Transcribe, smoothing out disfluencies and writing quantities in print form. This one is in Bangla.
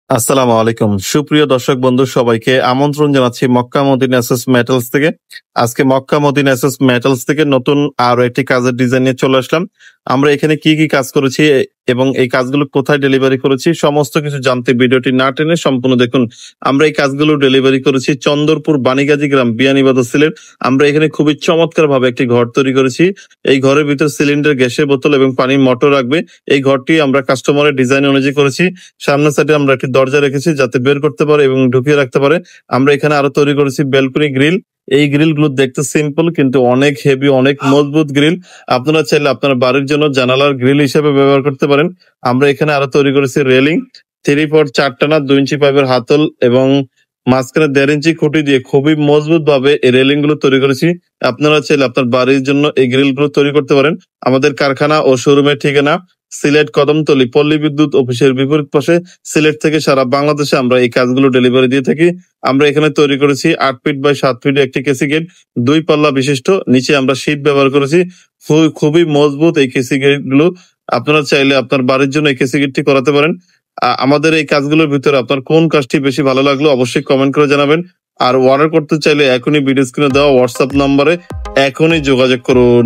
আসসালামু আলাইকুম সুপ্রিয় দর্শক বন্ধু সবাইকে আমন্ত্রণ জানাচ্ছি মক্কা মদিনা এসএস মেটালস থেকে। আজকে মক্কা মদিনা এসএস মেটালস থেকে নতুন আরো একটি কাজের ডিজাইন নিয়ে চলে আসলাম। আমরা এখানে কি কি কাজ করেছি এবং এই কাজগুলো কোথায় ডেলিভারি করেছি সমস্ত কিছু জানতে ভিডিওটি না টেনে সম্পূর্ণ দেখুন। আমরা এই কাজগুলো ডেলিভারি করেছি চন্দরপুর বাণীগাজী গ্রাম বিয়ানীবাজার সিলেট। আমরা এখানে খুবই চমৎকার ভাবে একটি ঘর তৈরি করেছি। এই ঘরের ভিতর সিলিন্ডার, গ্যাসের বোতল এবং পানির মোটর রাখবে। এই ঘরটি আমরা কাস্টমারের ডিজাইন অনুযায়ী করেছি। সামনের সাইডে আমরা একটি দরজা রেখেছি যাতে বের করতে পারে এবং ঢুকিয়ে রাখতে পারে। আমরা এখানে আরো তৈরি করেছি ব্যালকনি গ্রিল। এই গ্রিল গুলো দেখতে সিম্পল কিন্তু অনেক হেভি, অনেক মজবুত গ্রিল। আপনারা চাইলে আপনার বাড়ির জন্য জানালার গ্রিল হিসেবে ব্যবহার করতে পারেন। আমরা এখানে আরো তৈরি করেছি রেলিং 3 ফুট 4 টানা 2 ইঞ্চি পাইপের হাতল এবং মাঝখানে 1.5 ইঞ্চি খুঁটি দিয়ে খুবই মজবুত ভাবে এই রেলিং গুলো তৈরি করেছি। আপনারা চাইলে আপনার বাড়ির জন্য এই গ্রিল গুলো তৈরি করতে পারেন। আমাদের কারখানা ও শোরুমের ঠিকানা সিলেট কদমতলী পল্লী বিদ্যুৎ অফিসের বিপরীত পাশে। সিলেট থেকে সারা বাংলাদেশে আমরা এই কাজগুলো ডেলিভারি দিয়ে থাকি। আমরা এখানে তৈরি করেছি 8 ফিট বাই 7 ফিট একটি কেসি গেট, 2 পাল্লা বিশিষ্ট। নিচে আমরা শীট ব্যবহার করেছি। খুবই মজবুত এই কেসি গেট গুলো। আপনারা চাইলে আপনার বাড়ির জন্য এই কেসি গেটটি করাতে পারেন। আমাদের এই কাজগুলোর ভিতরে আপনার কোন কাজটি বেশি ভালো লাগলো অবশ্যই কমেন্ট করে জানাবেন। আর অর্ডার করতে চাইলে এখনই ভিডিও স্ক্রিনে দেওয়া হোয়াটসঅ্যাপ নম্বরে এখনই যোগাযোগ করুন।